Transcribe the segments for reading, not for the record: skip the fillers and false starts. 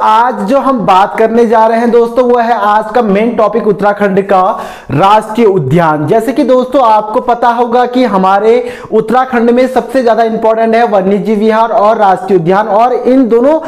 आज जो हम बात करने जा रहे हैं दोस्तों वो है आज का मेन टॉपिक उत्तराखंड का राष्ट्रीय उद्यान। जैसे कि दोस्तों आपको पता होगा कि हमारे उत्तराखंड में सबसे ज्यादा इंपॉर्टेंट है वन्यजीव विहार और राष्ट्रीय उद्यान, और इन दोनों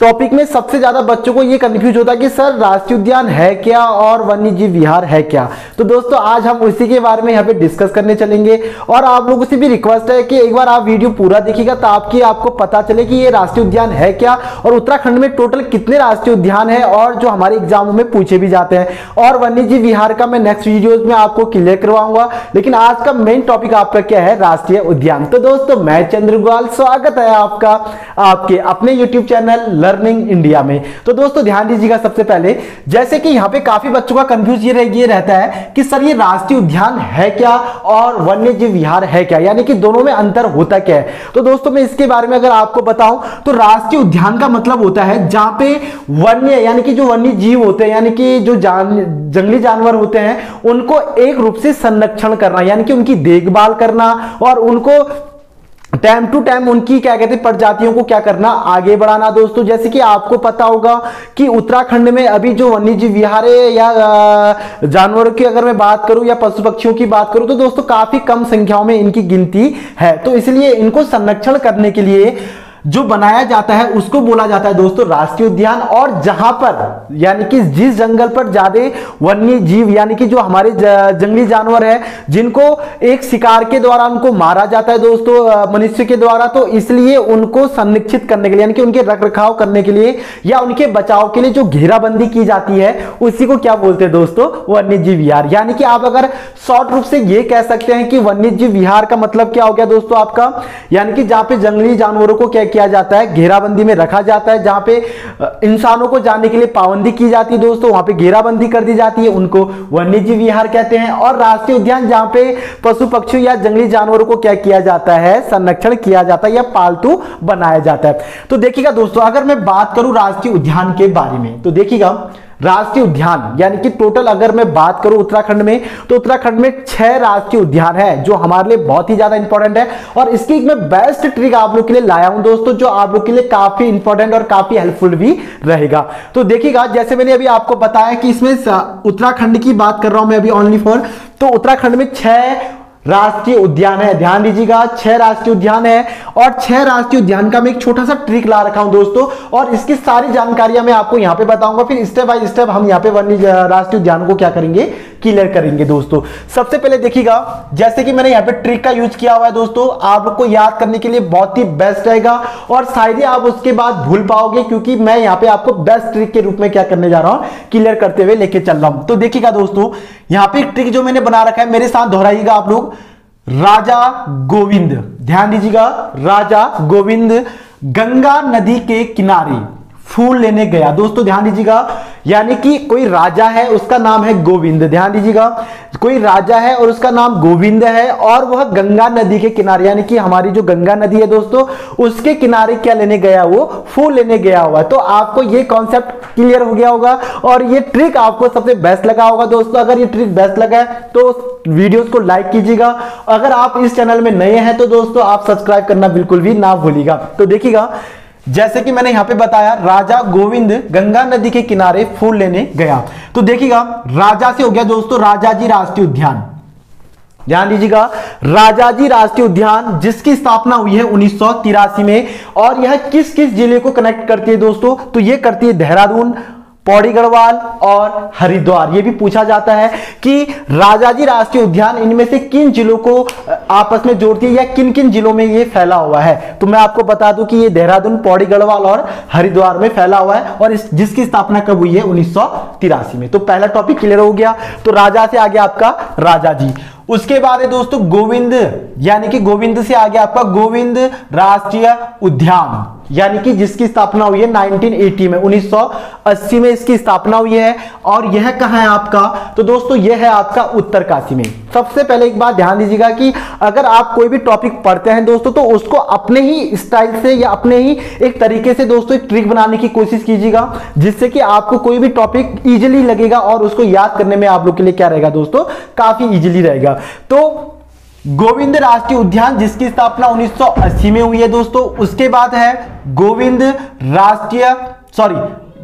टॉपिक में सबसे ज्यादा बच्चों को ये कंफ्यूज होता है कि सर राष्ट्रीय उद्यान है क्या और वन्यजीव विहार है क्या। तो दोस्तों आज हम उसी के बारे में यहाँ पे डिस्कस करने चलेंगे, और आप लोगों से भी रिक्वेस्ट है कि एक बार आप वीडियो पूरा देखिएगा ताकि आपको पता चले कि ये राष्ट्रीय उद्यान है क्या और उत्तराखंड में टोटल कितने राष्ट्रीय उद्यान है और जो हमारे एग्जामों में पूछे भी जाते हैं। और वन्यजीव विहार का मैं नेक्स्ट वीडियोज में आपको क्लियर करवाऊंगा, लेकिन आज का मेन टॉपिक आपका क्या है, राष्ट्रीय उद्यान। तो दोस्तों मैं चंद्रगोपाल, स्वागत है आपका आपके अपने यूट्यूब चैनल लर्निंग इंडिया में। तो दोस्तों ध्यान दीजिएगा, सबसे पहले जैसे कि यहाँ पे काफी बच्चों का कंफ्यूज ये रहता है कि सर ये राष्ट्रीय उद्यान है क्या और वन्यजीव विहार है क्या, यानी कि दोनों में अंतर होता क्या है। तो दोस्तों मैं इसके बारे में अगर आपको बताऊं तो राष्ट्रीय उद्यान का मतलब होता है जहां पे वन्य यानी कि जो वन्य जीव होते हैं यानी कि जो जंगली जानवर होते हैं उनको एक रूप से संरक्षण करना, यानी कि उनकी देखभाल करना और उनको टाइम टू टाइम उनकी क्या कहते हैं प्रजातियों को क्या करना, आगे बढ़ाना। दोस्तों जैसे कि आपको पता होगा कि उत्तराखंड में अभी जो वन्यजीव विहार है या जानवरों की अगर मैं बात करूं या पशु पक्षियों की बात करूं तो दोस्तों काफी कम संख्याओं में इनकी गिनती है। तो इसलिए इनको संरक्षण करने के लिए जो बनाया जाता है उसको बोला जाता है दोस्तों राष्ट्रीय उद्यान। और जहां पर यानी कि जिस जंगल पर ज्यादा वन्य जीव यानी कि जो हमारे जंगली जानवर है जिनको एक शिकार के द्वारा उनको मारा जाता है दोस्तों मनुष्य के द्वारा, तो इसलिए उनको संरक्षित करने के लिए यानी कि उनके रख रखाव करने के लिए या उनके बचाव के लिए जो घेराबंदी की जाती है उसी को क्या बोलते हैं दोस्तों, वन्यजीव विहार। यानी कि आप अगर शॉर्ट रूप से ये कह सकते हैं कि वन्यजीव विहार का मतलब क्या हो गया दोस्तों आपका, यानी कि जहां पे जंगली जानवरों को क्या किया जाता है, घेराबंदी में रखा जाता है, जहां पे इंसानों को जाने के लिए पाबंदी की जाती है दोस्तों, वहां पे घेराबंदी कर दी जाती है, उनको वन्यजीव विहार कहते हैं। और राष्ट्रीय उद्यान जहां पे पशु पक्षी या जंगली जानवरों को क्या किया जाता है, संरक्षण किया जाता है या पालतू बनाया जाता है। तो देखिएगा दोस्तों अगर मैं बात करूं राष्ट्रीय उद्यान के बारे में तो देखिएगा राष्ट्रीय उद्यान यानी कि टोटल अगर मैं बात करूं उत्तराखंड में तो उत्तराखंड में 6 राष्ट्रीय उद्यान है जो हमारे लिए बहुत ही ज्यादा इंपॉर्टेंट है। और इसकी मैं बेस्ट ट्रिक आप लोग के लिए लाया हूं दोस्तों जो आप लोग के लिए काफी इंपॉर्टेंट और काफी हेल्पफुल भी रहेगा। तो देखिएगा जैसे मैंने अभी आपको बताया कि इसमें उत्तराखंड की बात कर रहा हूं मैं अभी ओनली फॉर, तो उत्तराखंड में 6 राष्ट्रीय उद्यान है। ध्यान दीजिएगा 6 राष्ट्रीय उद्यान है और 6 राष्ट्रीय उद्यान का मैं एक छोटा सा ट्रिक ला रखा हूं दोस्तों, और इसकी सारी जानकारियां मैं आपको यहां पे बताऊंगा। फिर स्टेप बाय स्टेप हम यहां पे वन्य राष्ट्रीय उद्यान को क्या करेंगे, क्लियर करेंगे दोस्तों। सबसे पहले देखिएगा जैसे कि मैंने यहां पे ट्रिक का यूज किया हुआ है दोस्तों, आप लोग को याद करने के लिए बहुत ही बेस्ट रहेगा और शायद ही आप उसके बाद भूल पाओगे क्योंकि मैं यहां पे आपको बेस्ट ट्रिक के रूप में क्या करने जा रहा हूं, क्लियर करते हुए लेके चल रहा हूं। तो देखिएगा दोस्तों यहां पे एक ट्रिक जो मैंने बना रखा है मेरे साथ दोहराइएगा आप लोग। राजा गोविंद, ध्यान दीजिएगा, राजा गोविंद गंगा नदी के किनारे फूल लेने गया। दोस्तों ध्यान दीजिएगा, यानी कि कोई राजा है उसका नाम है गोविंद, ध्यान दीजिएगा कोई राजा है और उसका नाम गोविंद है और वह गंगा नदी के किनारे यानी कि हमारी जो गंगा नदी है दोस्तों उसके किनारे क्या लेने गया, वो फूल लेने गया हुआ। तो आपको ये कॉन्सेप्ट क्लियर हो गया होगा और ये ट्रिक आपको सबसे बेस्ट लगा होगा दोस्तों। अगर ये ट्रिक बेस्ट लगा है तो वीडियोस को लाइक कीजिएगा, अगर आप इस चैनल में नए हैं तो दोस्तों आप सब्सक्राइब करना बिल्कुल भी ना भूलिएगा। तो देखिएगा जैसे कि मैंने यहां पे बताया राजा गोविंद गंगा नदी के किनारे फूल लेने गया, तो देखिएगा राजा से हो गया दोस्तों राजाजी राष्ट्रीय उद्यान। ध्यान दीजिएगा राजाजी राष्ट्रीय उद्यान जिसकी स्थापना हुई है 1983 में, और यह किस किस जिले को कनेक्ट करती है दोस्तों, तो यह करती है देहरादून, पौड़ी गढ़वाल और हरिद्वार। यह भी पूछा जाता है कि राजाजी राष्ट्रीय उद्यान इनमें से किन जिलों को आपस में जोड़ती है या किन किन जिलों में यह फैला हुआ है। तो मैं आपको बता दूं कि यह देहरादून, पौड़ी गढ़वाल और हरिद्वार में फैला हुआ है और जिसकी स्थापना कब हुई है 1983 में। तो पहला टॉपिक क्लियर हो गया। तो राजा से आ गया आपका राजाजी। उसके बाद है दोस्तों गोविंद, यानी कि गोविंद से आ गया आपका गोविंद राष्ट्रीय उद्यान, यानी कि जिसकी स्थापना हुई है 1980 में, 1980 में इसकी स्थापना हुई है। और यह कहां है आपका, तो दोस्तों यह है आपका उत्तरकाशी में। सबसे पहले एक बात ध्यान दीजिएगा कि अगर आप कोई भी टॉपिक पढ़ते हैं दोस्तों तो उसको अपने ही स्टाइल से या अपने ही एक तरीके से दोस्तों एक ट्रिक बनाने की कोशिश कीजिएगा जिससे कि आपको कोई भी टॉपिक इजीली लगेगा और उसको याद करने में आप लोग के लिए क्या रहेगा दोस्तों, काफी इजीली रहेगा। तो गोविंद राष्ट्रीय उद्यान जिसकी स्थापना 1980 में हुई है दोस्तों। उसके बाद है गोविंद राष्ट्रीय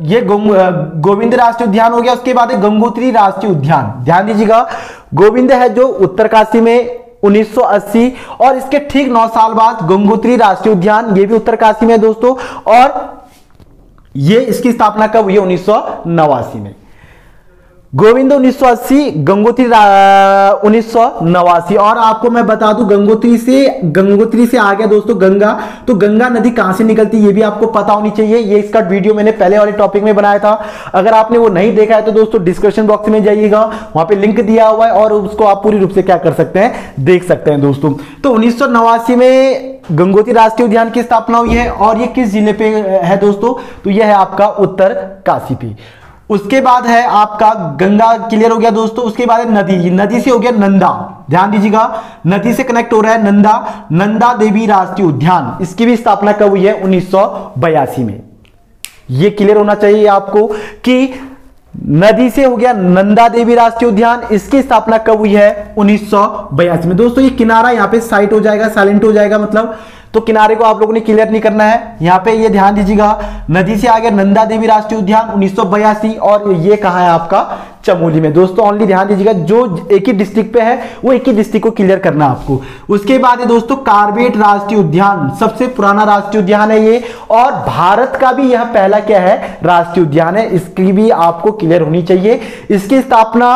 ये गोविंद राष्ट्रीय उद्यान हो गया। उसके बाद है गंगोत्री राष्ट्रीय उद्यान, ध्यान दीजिएगा। गोविंद है जो उत्तरकाशी में 1980, और इसके ठीक 9 साल बाद गंगोत्री राष्ट्रीय उद्यान, ये भी उत्तरकाशी में दोस्तों, और ये इसकी स्थापना कब हुई है? 1989 में। गोविंद 1980, गंगोत्री 1989। और आपको मैं बता दूं, गंगोत्री से आ गया दोस्तों गंगा। तो गंगा नदी कहां से निकलती है ये भी आपको पता होनी चाहिए। ये इसका वीडियो मैंने पहले वाले टॉपिक में बनाया था, अगर आपने वो नहीं देखा है तो दोस्तों डिस्क्रिप्शन बॉक्स में जाइएगा, वहां पे लिंक दिया हुआ है और उसको आप पूरी रूप से क्या कर सकते हैं, देख सकते हैं दोस्तों। तो 1989 में गंगोत्री राष्ट्रीय उद्यान की स्थापना हुई है, और ये किस जिले पे है दोस्तों? तो यह है आपका उत्तरकाशी पे। उसके बाद है आपका गंगा, क्लियर हो गया दोस्तों। उसके बाद है नदी, नदी से हो गया नंदा, ध्यान दीजिएगा, नदी से कनेक्ट हो रहा है नंदा देवी राष्ट्रीय उद्यान। इसकी भी स्थापना कब हुई है? 1982 में। यह क्लियर होना चाहिए आपको कि नदी से हो गया नंदा देवी राष्ट्रीय उद्यान, इसकी स्थापना कब हुई है? 1982 में। दोस्तों ये किनारा यहां पे साइट हो जाएगा, साइलेंट हो जाएगा मतलब, तो किनारे को आप लोगों ने क्लियर नहीं करना है। यहां पे ये ध्यान दीजिएगा, नदी से आ गया नंदा देवी राष्ट्रीय उद्यान 1982, और ये कहां है आपका? चमोली में। दोस्तों ओनली ध्यान दीजिएगा, जो एक ही डिस्ट्रिक्ट पे है वो एक ही डिस्ट्रिक्ट को क्लियर करना आपको। उसके बाद है दोस्तों कार्बेट राष्ट्रीय उद्यान, सबसे पुराना राष्ट्रीय उद्यान है ये, और भारत का भी यह पहला क्या है? राष्ट्रीय उद्यान है। इसकी भी आपको क्लियर होनी चाहिए। इसकी स्थापना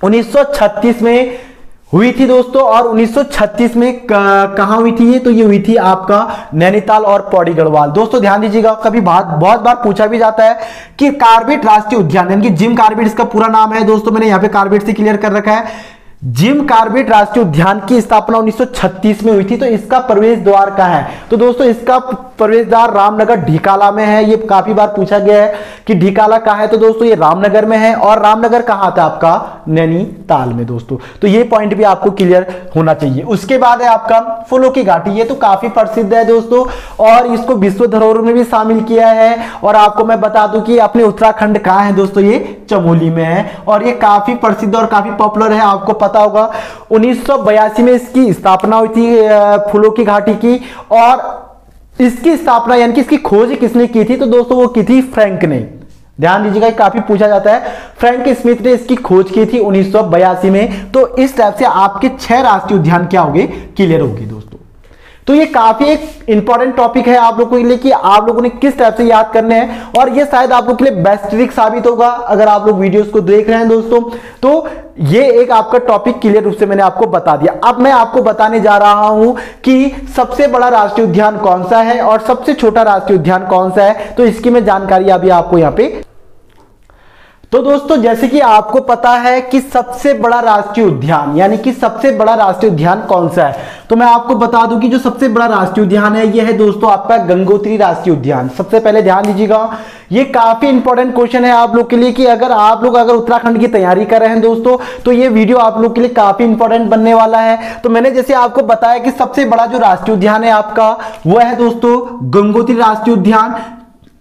1936 में हुई थी दोस्तों, और 1936 में कहां हुई थी ये? तो ये हुई थी आपका नैनीताल और पौड़ी गढ़वाल। दोस्तों ध्यान दीजिएगा, कभी बहुत बार पूछा भी जाता है कि कार्बेट राष्ट्रीय उद्यान, यानी कि जिम कार्बेट इसका पूरा नाम है दोस्तों, मैंने यहां पे कार्बेट से क्लियर कर रखा है। जिम कार्बेट राष्ट्रीय उद्यान की स्थापना 1936 में हुई थी। तो इसका प्रवेश द्वार कहां है? तो दोस्तों इसका प्रवेश द्वार रामनगर ढिकाला में है। ये काफी बार पूछा गया है कि ढिकाला कहां है, तो दोस्तों ये रामनगर में है। और रामनगर कहां आता है आपका? नैनीताल में दोस्तों। तो ये पॉइंट भी आपको क्लियर होना चाहिए। उसके बाद है आपका फूलों की घाटी, ये तो काफी प्रसिद्ध है दोस्तों, और इसको विश्व धरोहर में भी शामिल किया है। और आपको मैं बता दूं कि अपने उत्तराखंड कहां है दोस्तों? ये चमोली में है, और ये काफी प्रसिद्ध और काफी पॉपुलर है, आपको पता होगा। 1982 में इसकी स्थापना हुई थी फूलों की घाटी की, और इसकी स्थापना यानी कि इसकी खोज किसने की थी? तो दोस्तों वो की थी फ्रैंक ने। ध्यान दीजिएगा, काफी पूछा जाता है। फ्रैंक स्मिथ ने इसकी खोज की थी 1982 में। तो इस टाइप से आपके 6 राष्ट्रीय उद्यान क्या होंगे? क्लियर होंगे दोस्तों। तो ये काफी एक इंपॉर्टेंट टॉपिक है आप लोगों के लिए कि आप लोगों ने किस टाइप से याद करने हैं, और ये शायद आप लोगों के लिए बेस्ट ट्रिक साबित होगा अगर आप लोग वीडियोस को देख रहे हैं दोस्तों। तो ये एक आपका टॉपिक क्लियर रूप से मैंने आपको बता दिया। अब मैं आपको बताने जा रहा हूं कि सबसे बड़ा राष्ट्रीय उद्यान कौन सा है और सबसे छोटा राष्ट्रीय उद्यान कौन सा है। तो इसकी मैं जानकारी अभी आपको यहां पे। तो दोस्तों जैसे कि आपको पता है कि सबसे बड़ा राष्ट्रीय उद्यान यानी कि सबसे बड़ा राष्ट्रीय उद्यान कौन सा है, तो मैं आपको बता दूं कि जो सबसे बड़ा राष्ट्रीय उद्यान है यह है दोस्तों आपका गंगोत्री राष्ट्रीय उद्यान। सबसे पहले ध्यान दीजिएगा, ये काफी इंपॉर्टेंट क्वेश्चन है आप लोग के लिए कि अगर आप लोग उत्तराखंड की तैयारी कर रहे हैं दोस्तों, तो ये वीडियो आप लोग के लिए काफी इंपॉर्टेंट बनने वाला है। तो मैंने जैसे आपको बताया कि सबसे बड़ा जो राष्ट्रीय उद्यान है आपका वह है दोस्तों गंगोत्री राष्ट्रीय उद्यान,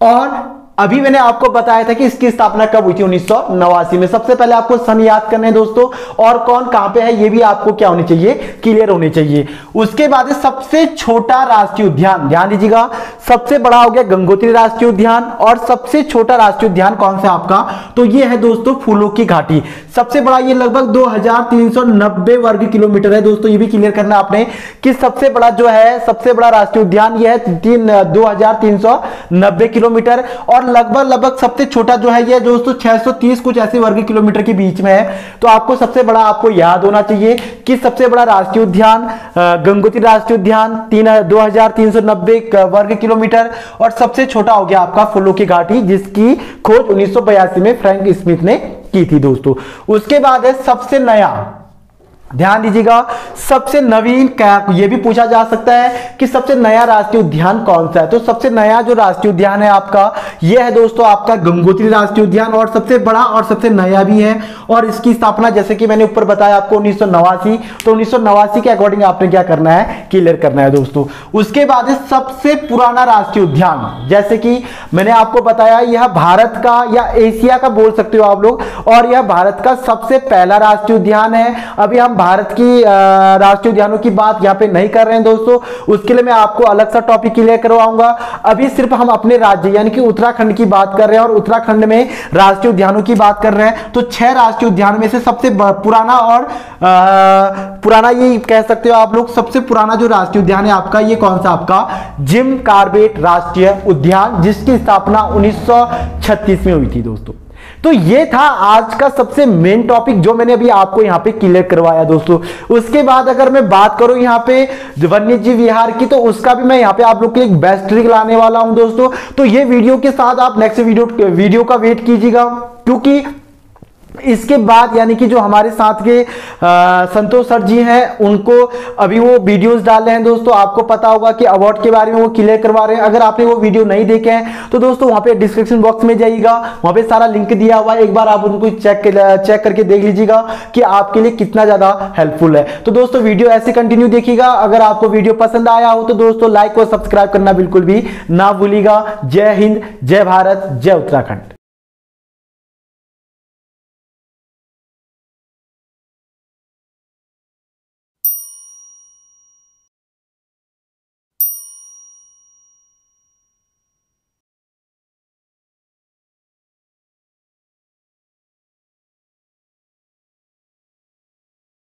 और अभी मैंने आपको बताया था कि इसकी स्थापना कब हुई थी 1989 में। सबसे पहले आपको सन याद करने हैं दोस्तों, और कौन कहां पे है ये भी आपको क्या होनी चाहिए, क्लियर होनी चाहिए। उसके बाद सबसे छोटा राष्ट्रीय उद्यान, ध्यान दीजिएगा, सबसे बड़ा हो गया गंगोत्री राष्ट्रीय उद्यान और सबसे छोटा राष्ट्रीय उद्यान कौन सा आपका, तो ये है दोस्तों फूलों की घाटी। सबसे बड़ा ये लगभग 2390 वर्ग किलोमीटर है दोस्तों, ये भी क्लियर करना आपने कि सबसे बड़ा जो है सबसे बड़ा राष्ट्रीय उद्यान ये है 2390 किलोमीटर, और लगभग सबसे छोटा जो है ये दोस्तों 630 कुछ ऐसे वर्ग किलोमीटर के बीच में है। तो आपको सबसे बड़ा आपको याद होना चाहिए कि सबसे बड़ा राष्ट्रीय उद्यान गंगोत्री राष्ट्रीय उद्यान 2390 वर्ग किलोमीटर, और सबसे छोटा हो गया आपका फूलों की घाटी जिसकी खोज 1982 में फ्रैंक स्मिथ ने की थी दोस्तों। उसके बाद है सबसे नया, ध्यान दीजिएगा, सबसे नवीन क्या ये भी पूछा जा सकता है कि सबसे नया राष्ट्रीय उद्यान कौन सा है। तो सबसे नया जो राष्ट्रीय उद्यान है आपका ये है दोस्तों आपका गंगोत्री राष्ट्रीय उद्यान, और सबसे बड़ा और सबसे नया भी है, और इसकी स्थापना जैसे कि मैंने ऊपर बताया आपको 1989, तो 1989 के अकॉर्डिंग आपने क्या करना है, क्लियर करना है दोस्तों। उसके बाद सबसे पुराना राष्ट्रीय उद्यान, जैसे कि मैंने आपको बताया यह भारत का या एशिया का बोल सकते हो आप लोग, और यह भारत का सबसे पहला राष्ट्रीय उद्यान है। अभी हम भारत की राष्ट्रीय उद्यानों की बात यहाँ पे नहीं कर रहे हैं दोस्तों, उसके लिए मैं आपको अलग सा टॉपिक क्लियर करवाऊंगा। अभी सिर्फ हम अपने राज्य यानी कि उत्तराखंड की बात कर रहे हैं और उत्तराखंड में राष्ट्रीय उद्यानों की बात कर रहे हैं। तो 6 राष्ट्रीय उद्यान में से सबसे पुराना और पुराना ये कह सकते हो आप लोग, सबसे पुराना जो राष्ट्रीय उद्यान है आपका, ये कौन सा आपका जिम कॉर्बेट राष्ट्रीय उद्यान, जिसकी स्थापना 1936 में हुई थी दोस्तों। तो ये था आज का सबसे मेन टॉपिक जो मैंने अभी आपको यहां पे क्लियर करवाया दोस्तों। उसके बाद अगर मैं बात करूं यहां पे वन्य जीव विहार की, तो उसका भी मैं यहां पे आप लोग के लिए एक बेस्ट ट्रिक लाने वाला हूं दोस्तों। तो ये वीडियो के साथ आप नेक्स्ट वीडियो का वेट कीजिएगा, क्योंकि इसके बाद यानी कि जो हमारे साथ के संतोष सर जी हैं, उनको अभी वो वीडियोस डाल रहे हैं दोस्तों। आपको पता होगा कि अवार्ड के बारे में वो क्लियर करवा रहे हैं। अगर आपने वो वीडियो नहीं देखे हैं तो दोस्तों वहां पे डिस्क्रिप्शन बॉक्स में जाइएगा, वहां पे सारा लिंक दिया हुआ है, एक बार आप उनको चेक करके देख लीजिएगा कि आपके लिए कितना ज्यादा हेल्पफुल है। तो दोस्तों वीडियो ऐसे कंटिन्यू देखिएगा। अगर आपको वीडियो पसंद आया हो तो दोस्तों लाइक और सब्सक्राइब करना बिल्कुल भी ना भूलिएगा। जय हिंद, जय भारत, जय उत्तराखंड।